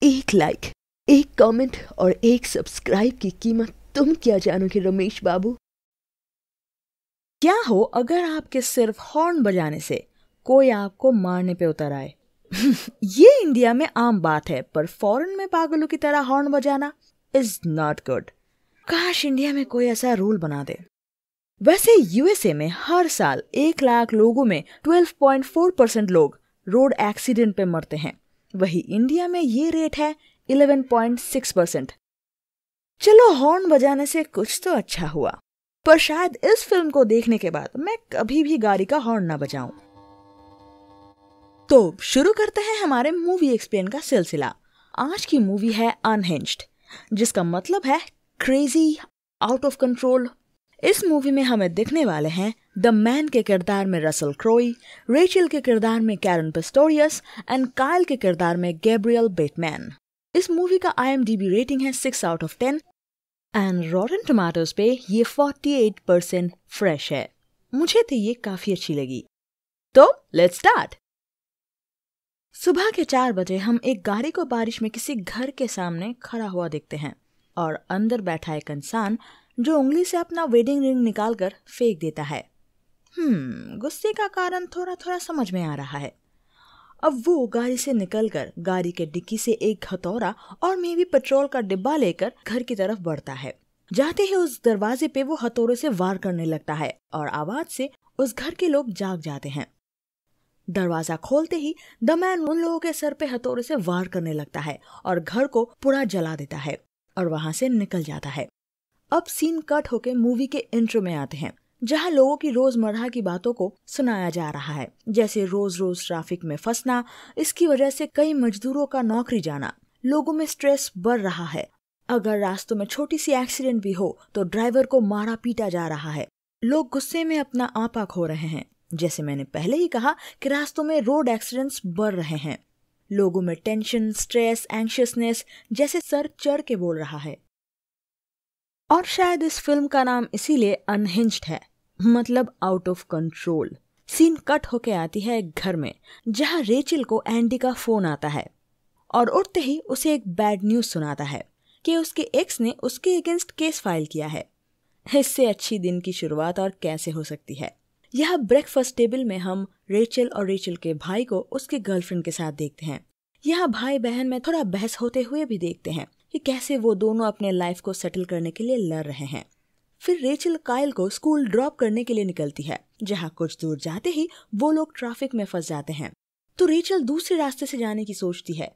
एक लाइक, एक कमेंट और एक सब्सक्राइब की कीमत तुम क्या जानोगे रमेश बाबू। क्या हो अगर आपके सिर्फ हॉर्न बजाने से कोई आपको मारने पे उतर आए। ये इंडिया में आम बात है, पर फॉरेन में पागलों की तरह हॉर्न बजाना इज नॉट गुड। काश इंडिया में कोई ऐसा रूल बना दे। वैसे यूएसए में हर साल 1 लाख लोगों में 12.4% लोग रोड एक्सीडेंट पे मरते हैं। वही इंडिया में ये रेट है 11.6%। चलो हॉर्न बजाने से कुछ तो अच्छा हुआ, पर शायद इस फिल्म को देखने के बाद मैं कभी भी गाड़ी का हॉर्न ना बजाऊं। तो शुरू करते हैं हमारे मूवी एक्सप्लेन का सिलसिला। आज की मूवी है अनहिंज्ड, जिसका मतलब है क्रेजी, आउट ऑफ कंट्रोल। इस मूवी में हमें दिखने वाले हैं द मैन के किरदार में रसल क्रोई, रेचल के किरदार में कैरन पिस्टोरियस एंड काइल के किरदार में गैब्रियल बेटमैन। इस मूवी का IMDb रेटिंग है 6 out of 10 एंड रॉटन टमाटोज पे ये 48% फ्रेश है। मुझे तो ये काफी अच्छी लगी। तो लेट्स स्टार्ट। सुबह के 4 बजे हम एक गाड़ी को बारिश में किसी घर के सामने खड़ा हुआ देखते हैं और अंदर बैठा एक इंसान जो उंगली से अपना वेडिंग रिंग निकालकर फेंक देता है। गुस्से का कारण थोड़ा थोड़ा समझ में आ रहा है। अब वो गाड़ी से निकलकर गाड़ी के डिक्की से एक हथौड़ा और मे भी पेट्रोल का डिब्बा लेकर घर की तरफ बढ़ता है। जाते ही उस दरवाजे पे वो हथौड़े से वार करने लगता है और आवाज से उस घर के लोग जाग जाते हैं। दरवाजा खोलते ही द मैन उन लोगों के सर पे हथौड़े से वार करने लगता है और घर को पूरा जला देता है और वहां से निकल जाता है। अब सीन कट होके मूवी के इंट्रो में आते हैं, जहां लोगों की रोजमर्रा की बातों को सुनाया जा रहा है, जैसे रोज रोज ट्रैफिक में फंसना, इसकी वजह से कई मजदूरों का नौकरी जाना, लोगों में स्ट्रेस बढ़ रहा है, अगर रास्तों में छोटी सी एक्सीडेंट भी हो तो ड्राइवर को मारा पीटा जा रहा है, लोग गुस्से में अपना आपा खो रहे हैं। जैसे मैंने पहले ही कहा कि रास्तों में रोड एक्सीडेंट्स बढ़ रहे हैं, लोगों में टेंशन, स्ट्रेस, एंशियसनेस जैसे सर चढ़ के बोल रहा है। और शायद इस फिल्म का नाम इसीलिए अनहिंज्ड है, मतलब out of control. Scene cut होके आती है एक घर में, जहां रेचल को एंडी का फोन आता है और उठते ही उसे एक बैड न्यूज सुनाता है कि उसके एक्स ने उसके अगेंस्ट केस फाइल किया है। इससे अच्छी दिन की शुरुआत और कैसे हो सकती है। यह ब्रेकफास्ट टेबल में हम रेचल और रेचल के भाई को उसके गर्लफ्रेंड के साथ देखते हैं। यहाँ भाई बहन में थोड़ा बहस होते हुए भी देखते हैं कि कैसे वो दोनों अपने लाइफ को सेटल करने के लिए लड़ रहे हैं। फिर रेचल काइल को स्कूल ड्रॉप करने के लिए निकलती है, जहाँ कुछ दूर जाते ही वो लोग ट्रैफिक में फंस जाते हैं। तो रेचल दूसरे रास्ते से जाने की सोचती है,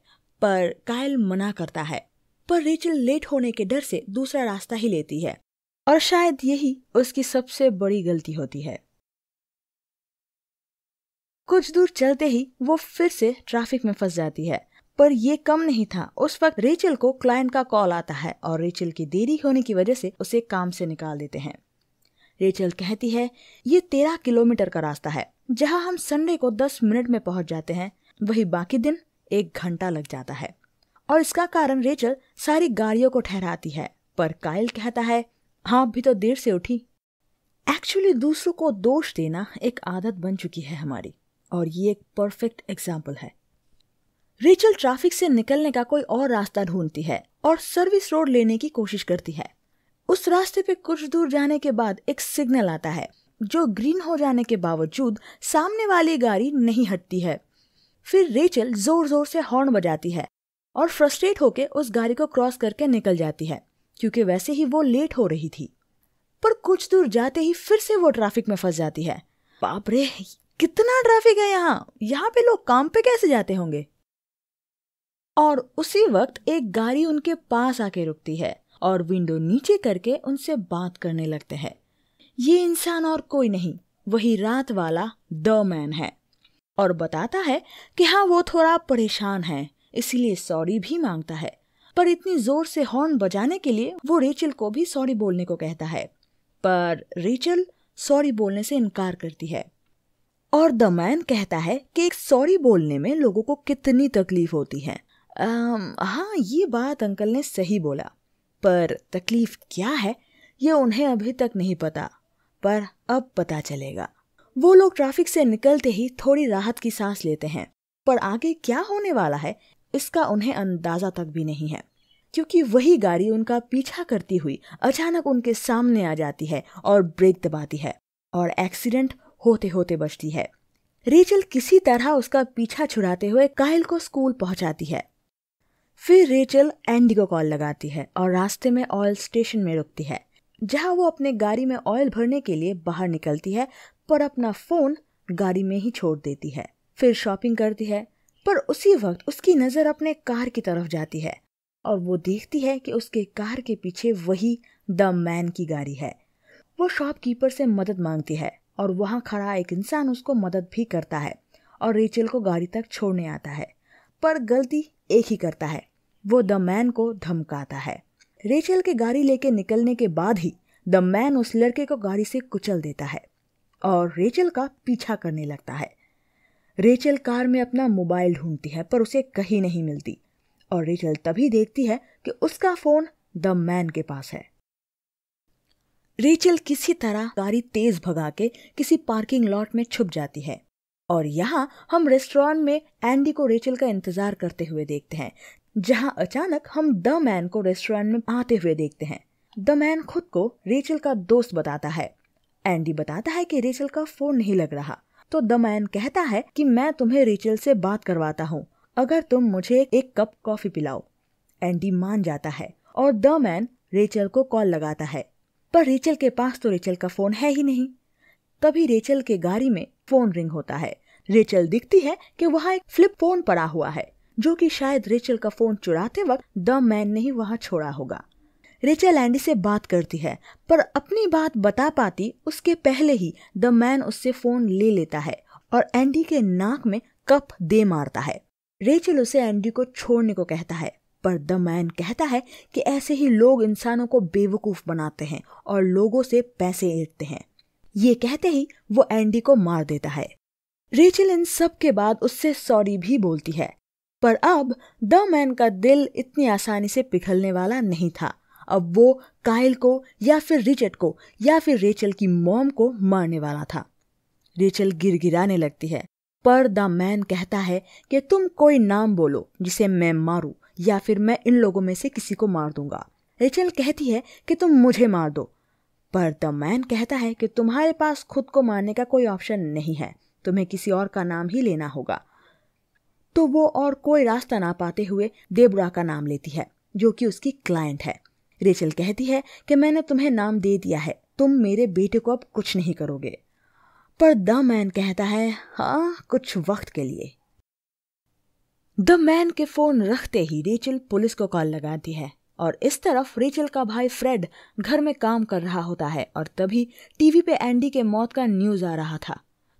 पर काइल मना करता है। पर रेचल लेट होने के डर से दूसरा रास्ता ही लेती है और शायद यही उसकी सबसे बड़ी गलती होती है। कुछ दूर चलते ही वो फिर से ट्रैफिक में फंस जाती है, पर ये कम नहीं था। उस वक्त रेचल को क्लाइंट का कॉल आता है और रेचल की देरी होने की वजह से उसे काम से निकाल देते हैं। रेचल कहती है ये 13 किलोमीटर का रास्ता है, जहां हम संडे को 10 मिनट में पहुंच जाते हैं, वही बाकी दिन 1 घंटा लग जाता है। और इसका कारण रेचल सारी गाड़ियों को ठहराती है, पर काइल कहता है हाँ भी तो देर से उठी। एक्चुअली दूसरों को दोष देना एक आदत बन चुकी है हमारी, और ये एक परफेक्ट एग्जाम्पल है। रेचल ट्रैफिक से निकलने का कोई और रास्ता ढूंढती है और सर्विस रोड लेने की कोशिश करती है। उस रास्ते पे कुछ दूर जाने के बाद एक सिग्नल आता है, जो ग्रीन हो जाने के बावजूद सामने वाली गाड़ी नहीं हटती है। फिर रेचल जोर जोर से हॉर्न बजाती है और फ्रस्ट्रेट होकर उस गाड़ी को क्रॉस करके निकल जाती है, क्योंकि वैसे ही वो लेट हो रही थी। पर कुछ दूर जाते ही फिर से वो ट्रैफिक में फंस जाती है। बाप रे, कितना ट्रैफिक है यहाँ पे लोग काम पे कैसे जाते होंगे। और उसी वक्त एक गाड़ी उनके पास आके रुकती है और विंडो नीचे करके उनसे बात करने लगते हैं। ये इंसान और कोई नहीं, वही रात वाला द मैन है, और बताता है कि हाँ वो थोड़ा परेशान है, इसीलिए सॉरी भी मांगता है। पर इतनी जोर से हॉर्न बजाने के लिए वो रेचल को भी सॉरी बोलने को कहता है, पर रेचल सॉरी बोलने से इनकार करती है। और द मैन कहता है कि एक सॉरी बोलने में लोगों को कितनी तकलीफ होती है। हाँ, ये बात अंकल ने सही बोला, पर तकलीफ क्या है ये उन्हें अभी तक नहीं पता, पर अब पता चलेगा। वो लोग ट्रैफिक से निकलते ही थोड़ी राहत की सांस लेते हैं, पर आगे क्या होने वाला है इसका उन्हें अंदाजा तक भी नहीं है, क्योंकि वही गाड़ी उनका पीछा करती हुई अचानक उनके सामने आ जाती है और ब्रेक दबाती है और एक्सीडेंट होते होते बचती है। रेचल किसी तरह उसका पीछा छुड़ाते हुए काइल को स्कूल पहुंचाती है। फिर रेचल एंडी को कॉल लगाती है और रास्ते में ऑयल स्टेशन में रुकती है, जहां वो अपने गाड़ी में ऑयल भरने के लिए बाहर निकलती है, पर अपना फोन गाड़ी में ही छोड़ देती है। फिर शॉपिंग करती है, पर उसी वक्त उसकी नजर अपने कार की तरफ जाती है और वो देखती है कि उसके कार के पीछे वही द मैन की गाड़ी है। वो शॉपकीपर से मदद मांगती है और वहां खड़ा एक इंसान उसको मदद भी करता है और रेचल को गाड़ी तक छोड़ने आता है, पर गलती एक ही करता है, वो द मैन को धमकाता है। रेचल के गाड़ी लेके निकलने के बाद ही द मैन उस लड़के को गाड़ी से कुचल देता है और रेचल का पीछा करने लगता है। रेचल कार में अपना मोबाइल ढूंढती है, पर उसे कहीं नहीं मिलती और रेचल तभी देखती है कि उसका फोन द मैन के पास है। रेचल किसी तरह गाड़ी तेज भगा के किसी पार्किंग लॉट में छुप जाती है और यहाँ हम रेस्टोरेंट में एंडी को रेचल का इंतजार करते हुए देखते हैं, जहाँ अचानक हम द मैन को रेस्टोरेंट में आते हुए देखते हैं। द मैन खुद को रेचल का दोस्त बताता है। एंडी बताता है कि रेचल का फोन नहीं लग रहा, तो द मैन कहता है कि मैं तुम्हें रेचल से बात करवाता हूँ, अगर तुम मुझे एक कप कॉफी पिलाओ। एंडी मान जाता है और द मैन रेचल को कॉल लगाता है, पर रेचल के पास तो रेचल का फोन है ही नहीं। तभी रेचल के गाड़ी में फोन रिंग होता है। रेचल दिखती है कि वहाँ एक फ्लिप फोन पड़ा हुआ है, जो कि शायद रेचल का फोन चुराते वक्त द मैन ने ही वहाँ छोड़ा होगा। रेचल एंडी से बात करती है, पर अपनी बात बता पाती उसके पहले ही द मैन उससे फोन ले लेता है और एंडी के नाक में कप दे मारता है। रेचल उसे एंडी को छोड़ने को कहता है, पर द मैन कहता है कि ऐसे ही लोग इंसानों को बेवकूफ बनाते हैं और लोगों से पैसे ऐंठते हैं। ये कहते ही वो एंडी को मार देता है। रेचल इन सब के बाद उससे सॉरी भी बोलती है, पर अब द मैन का दिल इतनी आसानी से पिघलने वाला नहीं था। अब वो काइल को या फिर रिचर्ड को या फिर रेचल की मॉम को मारने वाला था। रेचल गिड़गिड़ाने लगती है, पर द मैन कहता है कि तुम कोई नाम बोलो जिसे मैं मारूं, या फिर मैं इन लोगों में से किसी को मार दूंगा। रेचल कहती है कि तुम मुझे मार दो, पर द मैन कहता है कि तुम्हारे पास खुद को मारने का कोई ऑप्शन नहीं है, तुम्हें किसी और का नाम ही लेना होगा। तो वो और कोई रास्ता ना पाते हुए देबरा का नाम लेती है, जो कि उसकी क्लाइंट है। रेचल कहती है कि मैंने तुम्हें नाम दे दिया है, तुम मेरे बेटे को अब कुछ नहीं करोगे। पर द मैन कहता है, हाँ, कुछ वक्त के लिए। द मैन के फोन रखते ही रेचल पुलिस को कॉल लगाती है और इस तरफ रेचल का भाई फ्रेड घर में काम कर रहा होता है और तभी टीवी पे एंडी के मौत का न्यूज आ रहा था,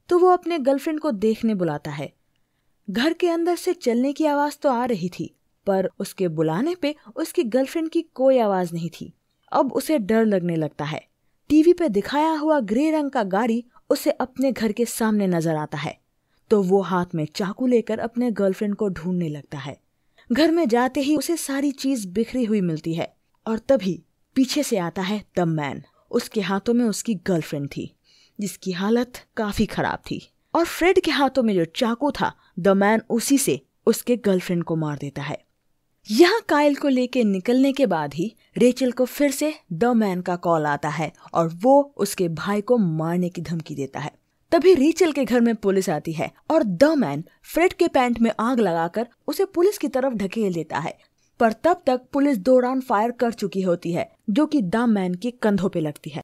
तो वो अपने गर्लफ्रेंड को देखने बुलाता है। घर के अंदर से चलने की आवाज तो आ रही थी, पर उसके बुलाने पे उसकी गर्लफ्रेंड की कोई आवाज नहीं थी। अब उसे डर लगने लगता है। टीवी पे दिखाया हुआ ग्रे रंग का गाड़ी उसे अपने घर के सामने नजर आता है, तो वो हाथ में चाकू लेकर अपने गर्लफ्रेंड को ढूंढने लगता है। घर में जाते ही उसे सारी चीज बिखरी हुई मिलती है और तभी पीछे से आता है द मैन। उसके हाथों में उसकी गर्लफ्रेंड थी, जिसकी हालत काफी खराब थी, और फ्रेड के हाथों में जो चाकू था, द मैन उसी से उसके गर्लफ्रेंड को मार देता है। यहाँ काइल को लेके निकलने के बाद ही रेचल को फिर से द मैन का कॉल आता है और वो उसके भाई को मारने की धमकी देता है। तभी रेचल के घर में पुलिस आती है और द मैन फ्रेड के पैंट में आग लगाकर उसे पुलिस की तरफ ढकेल देता है, पर तब तक पुलिस 2 राउंड फायर कर चुकी होती है, जो कि द मैन के कंधों पे लगती है।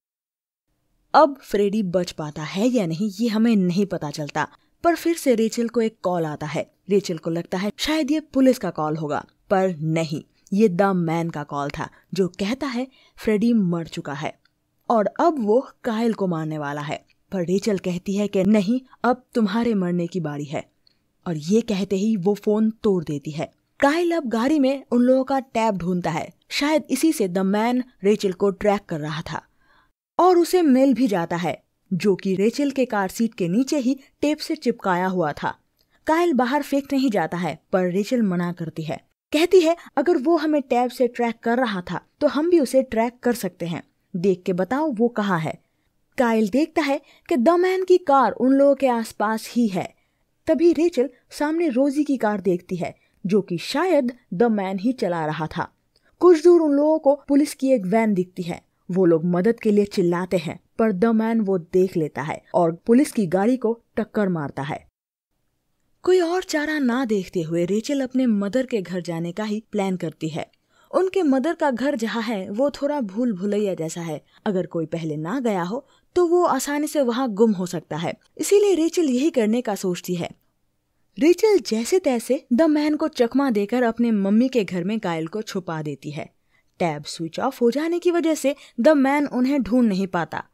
अब फ्रेडी बच पाता है या नहीं ये हमें नहीं पता चलता, पर फिर से रेचल को एक कॉल आता है। रेचल को लगता है शायद ये पुलिस का कॉल होगा, पर नहीं, ये द मैन का कॉल था, जो कहता है फ्रेडी मर चुका है और अब वो काइल को मारने वाला है। पर रेचल कहती है कि नहीं, अब तुम्हारे मरने की बारी है, और ये कहते ही वो फोन तोड़ देती है। काइल अब गाड़ी में उन लोगों का टैब ढूंढता है, शायद इसी से द मैन रेचल को ट्रैक कर रहा था, और उसे मिल भी जाता है, जो कि रेचल के कार सीट के नीचे ही टेप से चिपकाया हुआ था। काइल बाहर फेंक नहीं जाता है, पर रेचल मना करती है, कहती है अगर वो हमें टैब से ट्रैक कर रहा था तो हम भी उसे ट्रैक कर सकते हैं, देख के बताओ वो कहाँ है। काइल देखता है कि द मैन की कार उन लोगों के आसपास ही है। तभी रेचल सामने रोजी की कार देखती है, जो कि शायद द मैन ही चला रहा था। कुछ दूर उन लोगों को पुलिस की एक वैन दिखती है। वो लोग मदद के लिए चिल्लाते हैं, पर द मैन वो देख लेता है और पुलिस की गाड़ी को टक्कर मारता है। कोई और चारा ना देखते हुए रेचल अपने मदर के घर जाने का ही प्लान करती है। उनके मदर का घर जहाँ है वो थोड़ा भूल भुलैया जैसा है। अगर कोई पहले ना गया हो तो वो आसानी से वहाँ गुम हो सकता है, इसीलिए रेचल यही करने का सोचती है। रेचल जैसे तैसे द मैन को चकमा देकर अपने मम्मी के घर में कायल को छुपा देती है। टैब स्विच ऑफ हो जाने की वजह से द मैन उन्हें ढूंढ नहीं पाता,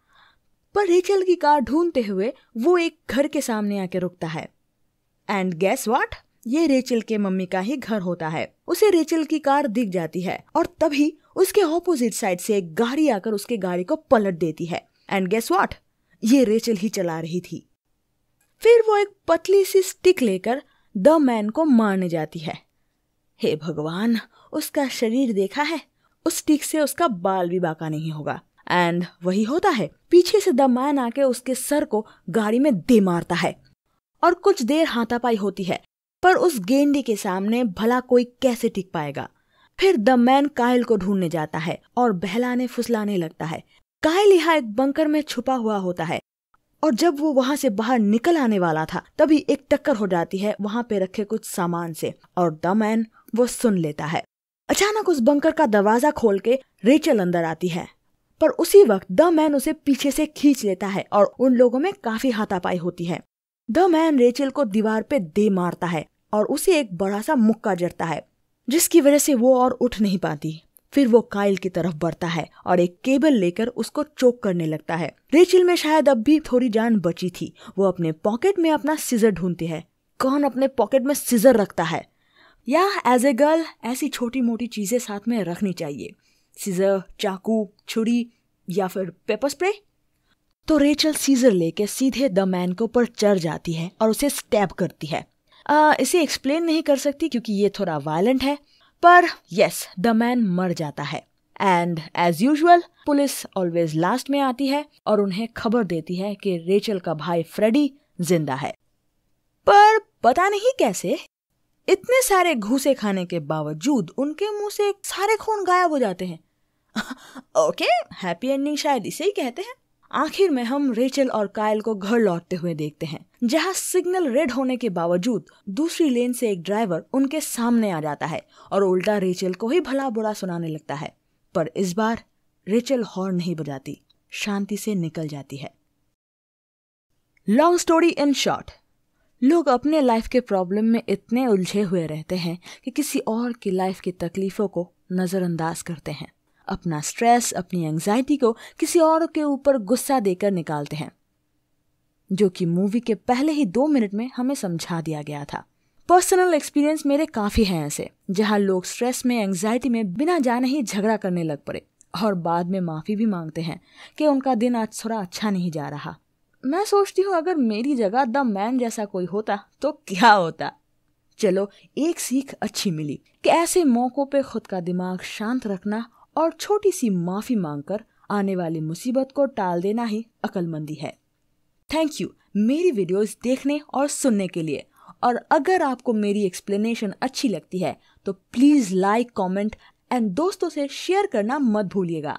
पर रेचल की कार ढूंढते हुए वो एक घर के सामने आके रुकता है। एंड गेस व्हाट, ये रेचल के मम्मी का ही घर होता है। उसे रेचल की कार दिख जाती है और तभी उसके ऑपोजिट साइड से एक गाड़ी आकर उसके गाड़ी को पलट देती है। एंड गेस व्हाट, ये रेचल ही चला रही थी। फिर वो एक पतली सी स्टिक लेकर द मैन को मारने जाती है। हे भगवान, उसका शरीर देखा है, उस स्टिक से उसका बाल भी बाका नहीं होगा। एंड वही होता है, पीछे से द मैन आके उसके सर को गाड़ी में दे मारता है और कुछ देर हाथापाई होती है, पर उस गेंडे के सामने भला कोई कैसे टिक पाएगा। फिर द मैन कायल को ढूंढने जाता है और बहलाने फुसलाने लगता है। कायल यहाँ एक बंकर में छुपा हुआ होता है और जब वो वहां से बाहर निकल आने वाला था तभी एक टक्कर हो जाती है वहां पे रखे कुछ सामान से और द मैन वो सुन लेता है। अचानक उस बंकर का दरवाजा खोल के रेचल अंदर आती है, पर उसी वक्त द मैन उसे पीछे से खींच लेता है और उन लोगों में काफी हाथापाई होती है। द मैन रेचल को दीवार पे दे मारता है और उसे एक बड़ा सा मुक्का जड़ता है, जिसकी वजह से वो और उठ नहीं पाती। फिर वो कायल की तरफ बढ़ता है और एक केबल लेकर उसको चोक करने लगता है। रेचल में शायद अब भी थोड़ी जान बची थी। वो अपने पॉकेट में अपना सीजर ढूंढती है। कौन अपने पॉकेट में सीजर रखता है? या एज ए गर्ल ऐसी छोटी मोटी चीजें साथ में रखनी चाहिए, सीजर, चाकू, छुरी या फिर पेपर स्प्रे। तो रेचल सीजर लेके सीधे द मैन के ऊपर चढ़ जाती है और उसे स्टैब करती है। इसे एक्सप्लेन नहीं कर सकती क्योंकि ये थोड़ा वायलेंट है, पर यस, द मैन मर जाता है। And as usual police always last में आती है और उन्हें खबर देती है कि रेचल का भाई फ्रेडी जिंदा है। पर पता नहीं कैसे इतने सारे घूसे खाने के बावजूद उनके मुंह से सारे खून गायब हो जाते हैं। ओके, हैप्पी एंडिंग शायद इसे ही कहते हैं। आखिर में हम रेचल और कायल को घर लौटते हुए देखते हैं, जहां सिग्नल रेड होने के बावजूद दूसरी लेन से एक ड्राइवर उनके सामने आ जाता है और उल्टा रेचल को ही भला बुरा सुनाने लगता है। पर इस बार रेचल हॉर्न नहीं बजाती, शांति से निकल जाती है। लॉन्ग स्टोरी इन शॉर्ट, लोग अपने लाइफ के प्रॉब्लम में इतने उलझे हुए रहते हैं कि किसी और की लाइफ की तकलीफों को नजरअंदाज करते हैं। अपना स्ट्रेस, अपनी एंजाइटी को किसी और के ऊपर गुस्सा देकर निकालते हैं, जो कि मूवी के पहले ही 2 मिनट में हमें समझा दिया गया था। पर्सनल एक्सपीरियंस मेरे काफी हैं ऐसे, जहां लोग स्ट्रेस में, एंजाइटी में बिना जाने ही झगड़ा करने लग पड़े और बाद में माफी भी मांगते हैं कि उनका दिन आज थोड़ा अच्छा नहीं जा रहा। मैं सोचती हूँ अगर मेरी जगह द मैन जैसा कोई होता तो क्या होता। चलो, एक सीख अच्छी मिली कि ऐसे मौकों पे खुद का दिमाग शांत रखना और छोटी सी माफी मांगकर आने वाली मुसीबत को टाल देना ही अक्लमंदी है। थैंक यू मेरी वीडियोस देखने और सुनने के लिए। और अगर आपको मेरी एक्सप्लेनेशन अच्छी लगती है तो प्लीज लाइक, कमेंट एंड दोस्तों से शेयर करना मत भूलिएगा।